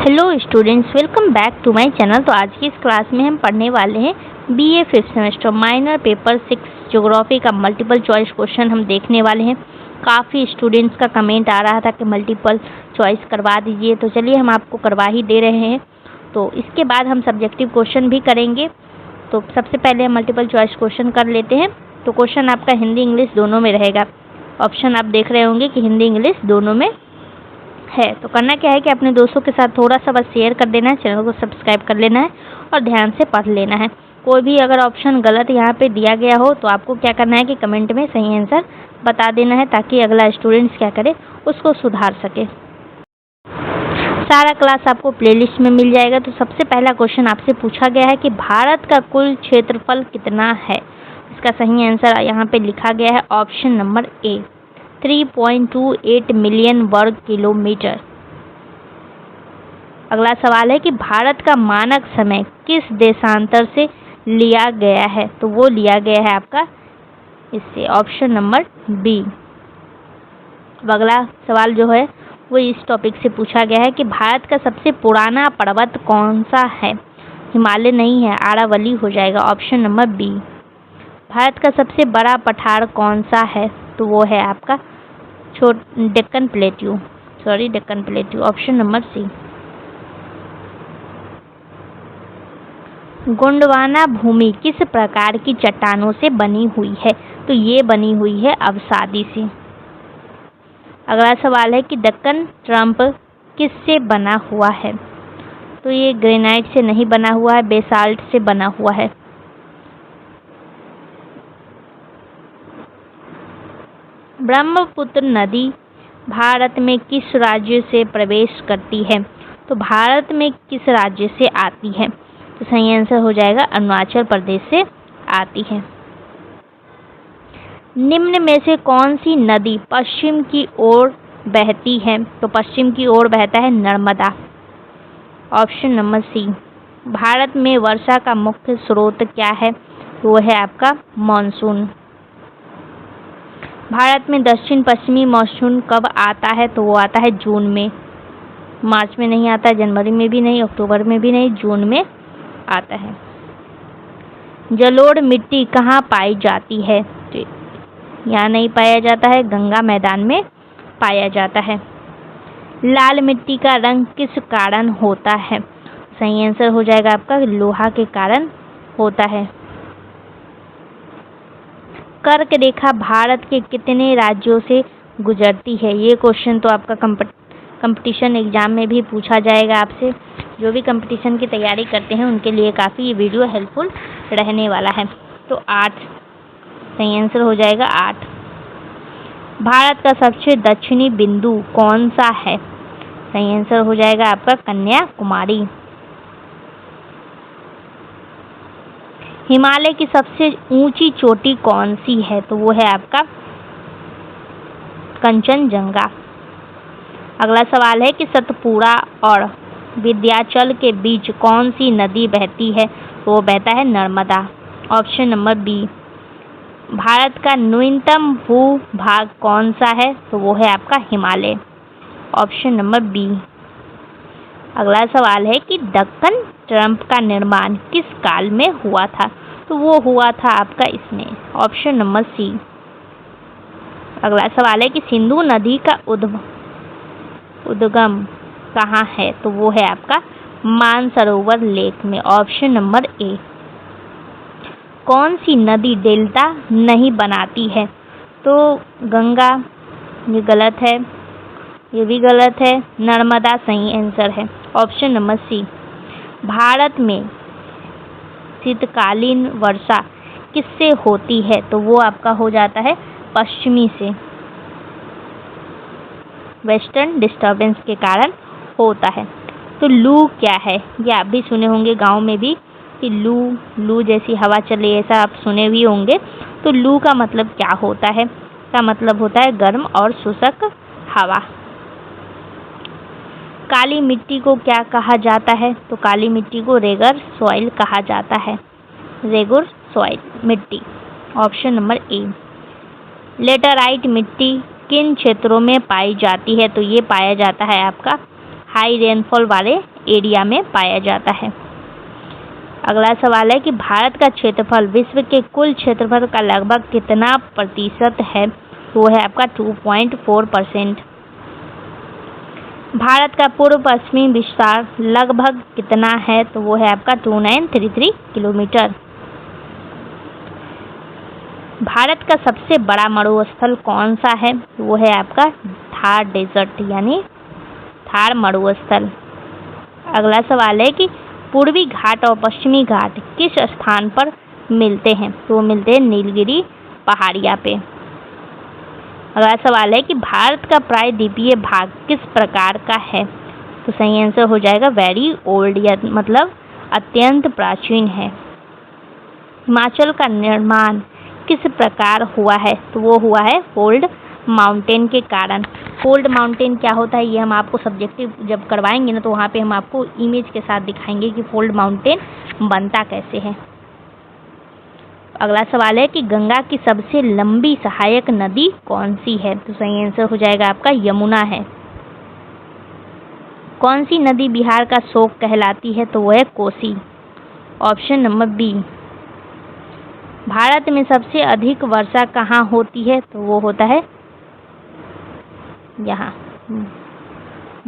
Hello students, welcome back to my channel. तो आज की इस क्लास में हम पढ़ने वाले हैं BA 5th semester minor paper 6 geography का मल्टीपल चॉइस क्वेश्चन हम देखने वाले हैं। काफ़ी स्टूडेंट्स का कमेंट आ रहा था कि मल्टीपल चॉइस करवा दीजिए, तो चलिए हम आपको करवा ही दे रहे हैं। तो इसके बाद हम सब्जेक्टिव क्वेश्चन भी करेंगे। तो सबसे पहले हम मल्टीपल चॉइस क्वेश्चन कर लेते हैं। तो क्वेश्चन आपका हिंदी इंग्लिश दोनों में रहेगा। ऑप्शन आप देख रहे होंगे कि हिंदी इंग्लिश दोनों में है। तो करना क्या है कि अपने दोस्तों के साथ थोड़ा सा बस शेयर कर देना है, चैनल को सब्सक्राइब कर लेना है और ध्यान से पढ़ लेना है। कोई भी अगर ऑप्शन गलत यहाँ पे दिया गया हो तो आपको क्या करना है कि कमेंट में सही आंसर बता देना है, ताकि अगला स्टूडेंट्स क्या करे, उसको सुधार सके। सारा क्लास आपको प्लेलिस्ट में मिल जाएगा। तो सबसे पहला क्वेश्चन आपसे पूछा गया है कि भारत का कुल क्षेत्रफल कितना है। इसका सही आंसर यहाँ पे लिखा गया है ऑप्शन नंबर ए, 3.28 मिलियन वर्ग किलोमीटर। अगला सवाल है कि भारत का मानक समय किस देशांतर से लिया गया है। तो वो लिया गया है आपका इससे, ऑप्शन नंबर बी। अगला सवाल जो है वो इस टॉपिक से पूछा गया है कि भारत का सबसे पुराना पर्वत कौन सा है। हिमालय नहीं है, आरावली हो जाएगा, ऑप्शन नंबर बी। भारत का सबसे बड़ा पठार कौन सा है। तो वो है आपका Deccan plateau, Deccan plateau, option number C. Gondwana भूमि किस प्रकार की चट्टानों से बनी हुई है। तो ये बनी हुई है अवसादी से। अगला सवाल है कि दक्कन ट्रम्प किससे बना हुआ है। तो ये ग्रेनाइट से नहीं बना हुआ है, बेसाल्ट से बना हुआ है। ब्रह्मपुत्र नदी भारत में किस राज्य से प्रवेश करती है। तो भारत में किस राज्य से आती है। तो सही आंसर हो जाएगा अरुणाचल प्रदेश से आती है। निम्न में से कौन सी नदी पश्चिम की ओर बहती है। तो पश्चिम की ओर बहता है Narmada, option number C. Bharat में वर्षा का मुख्य स्रोत क्या है। तो वो है आपका मानसून। भारत में दक्षिण पश्चिमी मानसून कब आता है। तो वो आता है जून में, मार्च में नहीं आता, जनवरी में भी नहीं, अक्टूबर में भी नहीं, जून में आता है। जलोढ़ मिट्टी कहाँ पाई जाती है। तो यहाँ नहीं पाया जाता है, गंगा मैदान में पाया जाता है। लाल मिट्टी का रंग किस कारण होता है। सही आंसर हो जाएगा आपका लोहा के कारण होता है। कर्क रेखा भारत के कितने राज्यों से गुजरती है। ये क्वेश्चन तो आपका कंपटीशन एग्जाम में भी पूछा जाएगा आपसे। जो भी कंपटीशन की तैयारी करते हैं उनके लिए काफ़ी ये वीडियो हेल्पफुल रहने वाला है। तो 8 सही आंसर हो जाएगा 8। भारत का सबसे दक्षिणी बिंदु कौन सा है। सही आंसर हो जाएगा आपका कन्याकुमारी। हिमालय की सबसे ऊंची चोटी कौन सी है। तो वो है आपका कंचनजंगा। अगला सवाल है कि सतपुड़ा और विंध्याचल के बीच कौन सी नदी बहती है। तो वो बहता है Narmada, option number B. Bharat का न्यूनतम भूभाग कौन सा है। तो वो है आपका हिमालय, ऑप्शन नंबर बी। अगला सवाल है कि दक्कन ट्रम्प का निर्माण किस काल में हुआ था। तो वो हुआ था आपका इसमें, ऑप्शन नंबर सी। अगला सवाल है कि सिंधु नदी का उद्गम कहाँ है। तो वो है आपका मानसरोवर लेक में, ऑप्शन नंबर ए। कौन सी नदी डेल्टा नहीं बनाती है। तो गंगा, ये गलत है, ये भी गलत है, नर्मदा सही आंसर है, ऑप्शन नंबर सी। भारत में शीतकालीन वर्षा किससे होती है। तो वो आपका हो जाता है पश्चिमी से, वेस्टर्न डिस्टर्बेंस के कारण होता है। तो लू क्या है, ये आप भी सुने होंगे गांव में भी कि लू जैसी हवा चले, ऐसा आप सुने भी होंगे। तो लू का मतलब क्या होता है। का मतलब होता है गर्म और शुष्क हवा। काली मिट्टी को क्या कहा जाता है। तो काली मिट्टी को रेगर सॉइल कहा जाता है, रेगुर सॉइल मिट्टी, ऑप्शन नंबर ए। लेटराइट मिट्टी किन क्षेत्रों में पाई जाती है। तो ये पाया जाता है आपका हाई रेनफॉल वाले एरिया में पाया जाता है। अगला सवाल है कि भारत का क्षेत्रफल विश्व के कुल क्षेत्रफल का लगभग कितना प्रतिशत है? वो है आपका 2.4%। भारत का पूर्व पश्चिमी विस्तार लगभग कितना है? तो वो है आपका 2933 किलोमीटर। भारत का सबसे बड़ा मरुस्थल कौन सा है? वो है आपका थार डेजर्ट यानी थार मरुस्थल। अगला सवाल है कि पूर्वी घाट और पश्चिमी घाट किस स्थान पर मिलते हैं? तो मिलते हैं नीलगिरी पहाड़िया पे। अगला सवाल है कि भारत का प्रायद्वीपीय भाग किस प्रकार का है? तो सही आंसर हो जाएगा वेरी ओल्ड या मतलब अत्यंत प्राचीन है। हिमाचल का निर्माण किस प्रकार हुआ है? तो वो हुआ है फोल्ड माउंटेन के कारण। फोल्ड माउंटेन क्या होता है ये हम आपको सब्जेक्टिव जब करवाएंगे ना, तो वहाँ पे हम आपको इमेज के साथ दिखाएंगे कि फोल्ड माउंटेन बनता कैसे है। अगला सवाल है कि गंगा की सबसे लंबी सहायक नदी कौन सी है? तो सही आंसर हो जाएगा आपका यमुना है। कौन सी नदी बिहार का शोक कहलाती है? तो वो है Kosi, option number B. Bharat में सबसे अधिक वर्षा कहाँ होती है? तो वो होता है यहाँ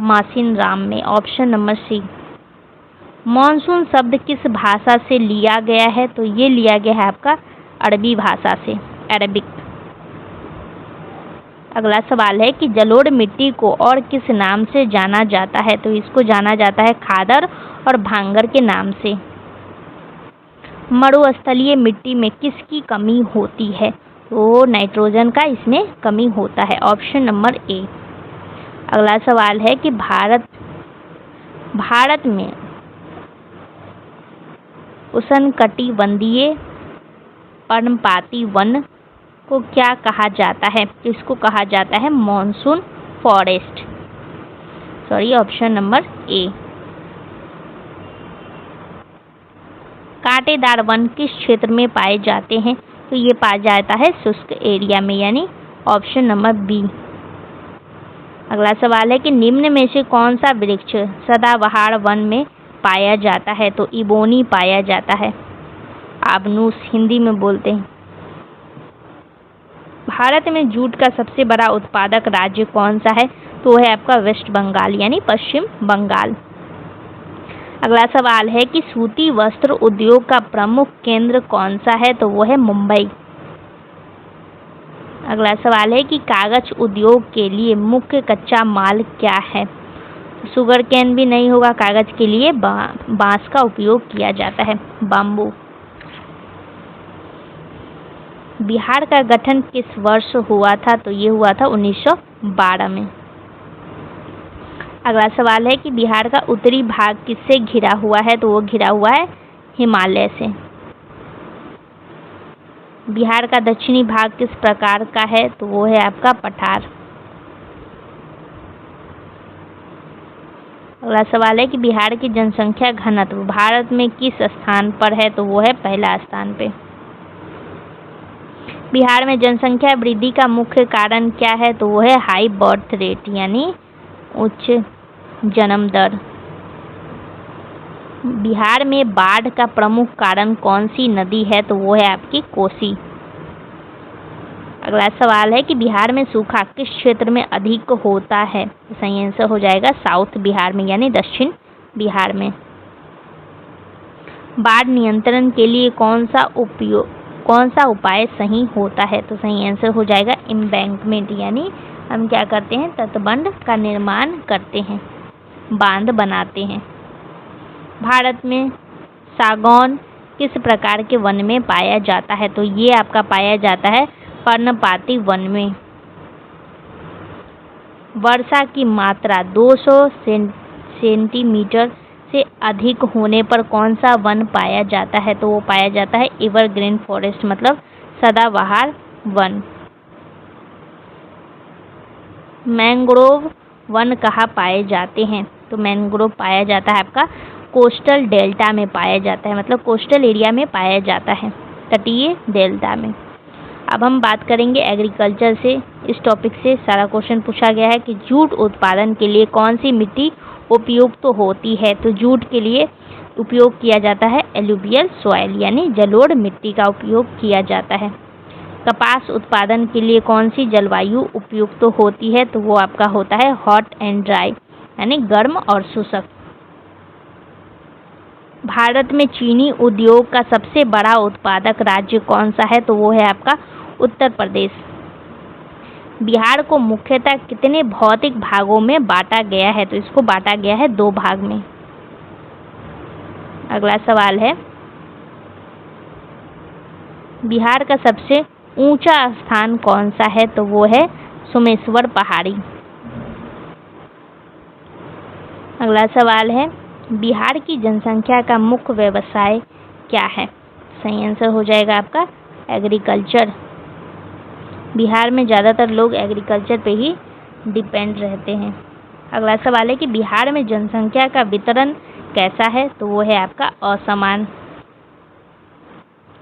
मासिनराम में, ऑप्शन नंबर सी। मॉनसून शब्द किस भाषा से लिया गया है? तो ये लिया गया है आपका अरबी भाषा से, अरबिक। अगला सवाल है कि जलोढ़ मिट्टी को और किस नाम से जाना जाता है? तो इसको जाना जाता है खादर और भांगर के नाम से। मरुस्थलीय मिट्टी में किसकी कमी होती है? तो नाइट्रोजन का इसमें कमी होता है, ऑप्शन नंबर ए। अगला सवाल है कि भारत में उष्णकटिबंधीय पर्णपाती वन को क्या कहा जाता है? इसको कहा जाता है monsoon forest, sorry, option number A. कांटेदार वन किस क्षेत्र में पाए जाते हैं? तो ये पाया जाता है शुष्क एरिया में यानी ऑप्शन नंबर बी। अगला सवाल है कि निम्न में से कौन सा वृक्ष सदाबहार वन में पाया जाता है? तो इबोनी पाया जाता है, आबनूस हिंदी में बोलते हैं। भारत में जूट का सबसे बड़ा उत्पादक राज्य कौन सा है? तो है आपका वेस्ट बंगाल यानी पश्चिम बंगाल। अगला सवाल है कि सूती वस्त्र उद्योग का प्रमुख केंद्र कौन सा है? तो वो है मुंबई। अगला सवाल है कि कागज उद्योग के लिए मुख्य कच्चा माल क्या है? शुगर केन भी नहीं होगा, कागज के लिए बांस का उपयोग किया जाता है, बाम्बू। बिहार का गठन किस वर्ष हुआ था? तो ये हुआ था 1912 में। अगला सवाल है कि बिहार का उत्तरी भाग किससे घिरा हुआ है? तो वो घिरा हुआ है हिमालय से। बिहार का दक्षिणी भाग किस प्रकार का है? तो वो है आपका पठार। अगला सवाल है कि बिहार की जनसंख्या घनत्व भारत में किस स्थान पर है? तो वो है पहला स्थान पे। बिहार में जनसंख्या वृद्धि का मुख्य कारण क्या है? तो वो है हाई बर्थ रेट यानी उच्च जन्म दर। बिहार में बाढ़ का प्रमुख कारण कौन सी नदी है? तो वो है आपकी कोसी। अगला सवाल है कि बिहार में सूखा किस क्षेत्र में अधिक होता है? तो सही आंसर हो जाएगा साउथ बिहार में यानी दक्षिण बिहार में। बाढ़ नियंत्रण के लिए कौन सा उपाय सही होता है? तो सही आंसर हो जाएगा एम्बैंकमेंट यानी हम क्या करते हैं, तटबंध का निर्माण करते हैं, बांध बनाते हैं। भारत में सागौन किस प्रकार के वन में पाया जाता है? तो ये आपका पाया जाता है पर्णपाती वन में। वर्षा की मात्रा 200 सेंटीमीटर से अधिक होने पर कौन सा वन पाया जाता है? तो वो पाया जाता है एवरग्रीन फॉरेस्ट मतलब सदाबहार वन। मैंग्रोव वन कहाँ पाए जाते हैं? तो मैंग्रोव पाया जाता है आपका कोस्टल डेल्टा में पाया जाता है, मतलब कोस्टल एरिया में पाया जाता है, तटीय डेल्टा में। अब हम बात करेंगे एग्रीकल्चर से। इस टॉपिक से सारा क्वेश्चन पूछा गया है कि जूट उत्पादन के लिए कौन सी मिट्टी उपयुक्त होती है? तो जूट के लिए उपयोग किया जाता है एलुवियल सॉइल यानी जलोढ़ मिट्टी का उपयोग किया जाता है। कपास उत्पादन के लिए कौन सी जलवायु उपयुक्त होती है? तो वो आपका होता है हॉट एंड ड्राई यानी गर्म और शुष्क। भारत में चीनी उद्योग का सबसे बड़ा उत्पादक राज्य कौन सा है? तो वो है आपका उत्तर प्रदेश। बिहार को मुख्यतः कितने भौतिक भागों में बांटा गया है? तो इसको बांटा गया है 2 भाग में। अगला सवाल है, बिहार का सबसे ऊंचा स्थान कौन सा है? तो वो है सोमेश्वर पहाड़ी। अगला सवाल है, बिहार की जनसंख्या का मुख्य व्यवसाय क्या है? सही आंसर हो जाएगा आपका एग्रीकल्चर। बिहार में ज़्यादातर लोग एग्रीकल्चर पे ही डिपेंड रहते हैं। अगला सवाल है कि बिहार में जनसंख्या का वितरण कैसा है? तो वो है आपका असमान।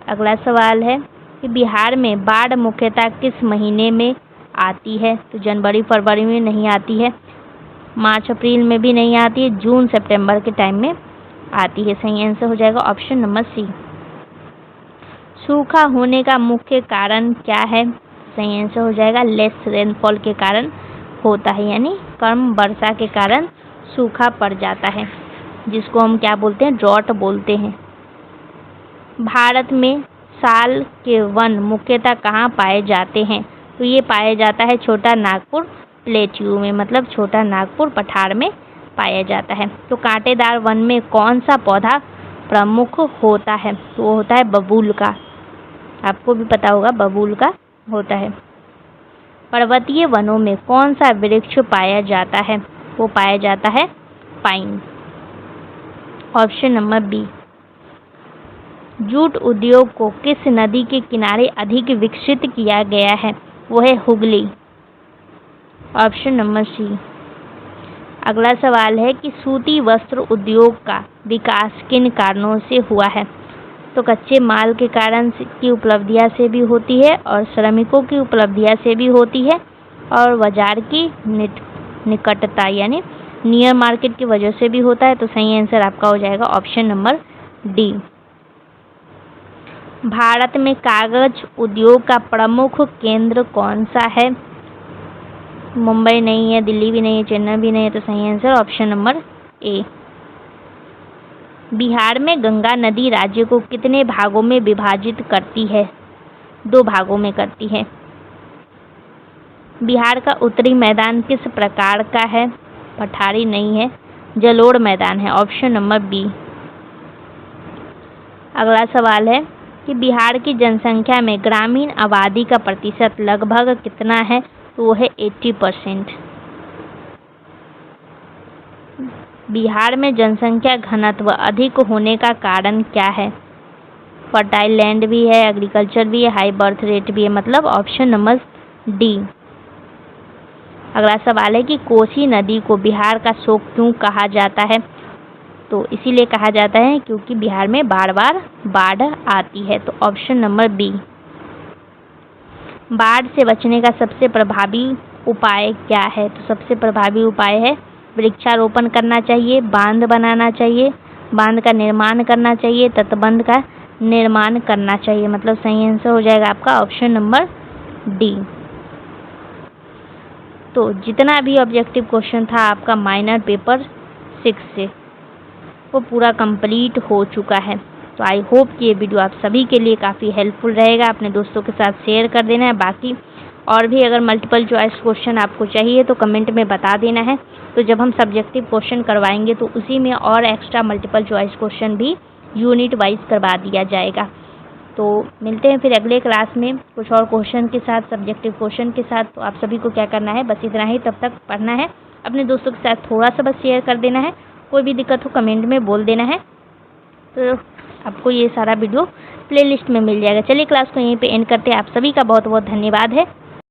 अगला सवाल है कि बिहार में बाढ़ मुख्यतः किस महीने में आती है? तो जनवरी फरवरी में नहीं आती है, मार्च अप्रैल में भी नहीं आती है, जून सितंबर के टाइम में आती है। सही आंसर हो जाएगा ऑप्शन नंबर सी। सूखा होने का मुख्य कारण क्या है? सही आंसर हो जाएगा लेस रेनफॉल के कारण होता है, यानी कम वर्षा के कारण सूखा पड़ जाता है, जिसको हम क्या बोलते हैं? ड्रॉट बोलते हैं। भारत में साल के वन मुख्यतः कहाँ पाए जाते हैं? तो ये पाया जाता है छोटा नागपुर प्लेट्यू में, मतलब छोटा नागपुर पठार में पाया जाता है। तो कांटेदार वन में कौन सा पौधा प्रमुख होता है? तो वो होता है बबूल का। आपको भी पता होगा बबूल का होता है। पर्वतीय वनों में कौन सा वृक्ष पाया जाता है? वो पाया जाता है pine. Option number B. Jute उद्योग को किस नदी के किनारे अधिक विकसित किया गया है? वो है हुगली। ऑप्शन नंबर सी। अगला सवाल है कि सूती वस्त्र उद्योग का विकास किन कारणों से हुआ है? तो कच्चे माल के कारण की उपलब्धियां से भी होती है और श्रमिकों की उपलब्धियां से भी होती है और बाजार की निकटता यानी नियर मार्केट की वजह से भी होता है। तो सही आंसर आपका हो जाएगा ऑप्शन नंबर डी। भारत में कागज उद्योग का प्रमुख केंद्र कौन सा है? मुंबई नहीं है, दिल्ली भी नहीं है, चेन्नई भी नहीं है, तो सही answer option number A. Bihar में गंगा नदी राज्य को कितने भागों में विभाजित करती है? 2 भागों में करती है। बिहार का उत्तरी मैदान किस प्रकार का है? पठारी नहीं है, जलोढ़ मैदान है। Option number B. अगला सवाल है कि बिहार की जनसंख्या में ग्रामीण आबादी का प्रतिशत लगभग कितना है? तो वो है 80%। बिहार में जनसंख्या घनत्व अधिक होने का कारण क्या है? फर्टाइल लैंड भी है, एग्रीकल्चर भी है, हाई बर्थ रेट भी है, मतलब ऑप्शन नंबर डी। अगला सवाल है कि कोसी नदी को बिहार का शोक क्यों कहा जाता है? तो इसीलिए कहा जाता है क्योंकि बिहार में बार बार बाढ़ आती है। तो ऑप्शन नंबर बी। बाढ़ से बचने का सबसे प्रभावी उपाय क्या है? तो सबसे प्रभावी उपाय है वृक्षारोपण करना चाहिए, बांध बनाना चाहिए, बांध का निर्माण करना चाहिए, तटबंध का निर्माण करना चाहिए, मतलब सही आंसर हो जाएगा आपका ऑप्शन नंबर डी। तो जितना भी ऑब्जेक्टिव क्वेश्चन था आपका माइनर पेपर 6 से वो पूरा कंप्लीट हो चुका है। तो आई होप कि ये वीडियो आप सभी के लिए काफ़ी हेल्पफुल रहेगा। अपने दोस्तों के साथ शेयर कर देना है। बाकी और भी अगर मल्टीपल चॉइस क्वेश्चन आपको चाहिए तो कमेंट में बता देना है। तो जब हम सब्जेक्टिव क्वेश्चन करवाएंगे तो उसी में और एक्स्ट्रा मल्टीपल चॉइस क्वेश्चन भी यूनिट वाइज करवा दिया जाएगा। तो मिलते हैं फिर अगले क्लास में कुछ और क्वेश्चन के साथ, सब्जेक्टिव क्वेश्चन के साथ। तो आप सभी को क्या करना है, बस इतना ही तब तक पढ़ना है, अपने दोस्तों के साथ थोड़ा सा बस शेयर कर देना है। कोई भी दिक्कत हो कमेंट में बोल देना है, तो आपको ये सारा वीडियो प्लेलिस्ट में मिल जाएगा। चलिए क्लास को यहीं पे एंड करते हैं। आप सभी का बहुत बहुत धन्यवाद है।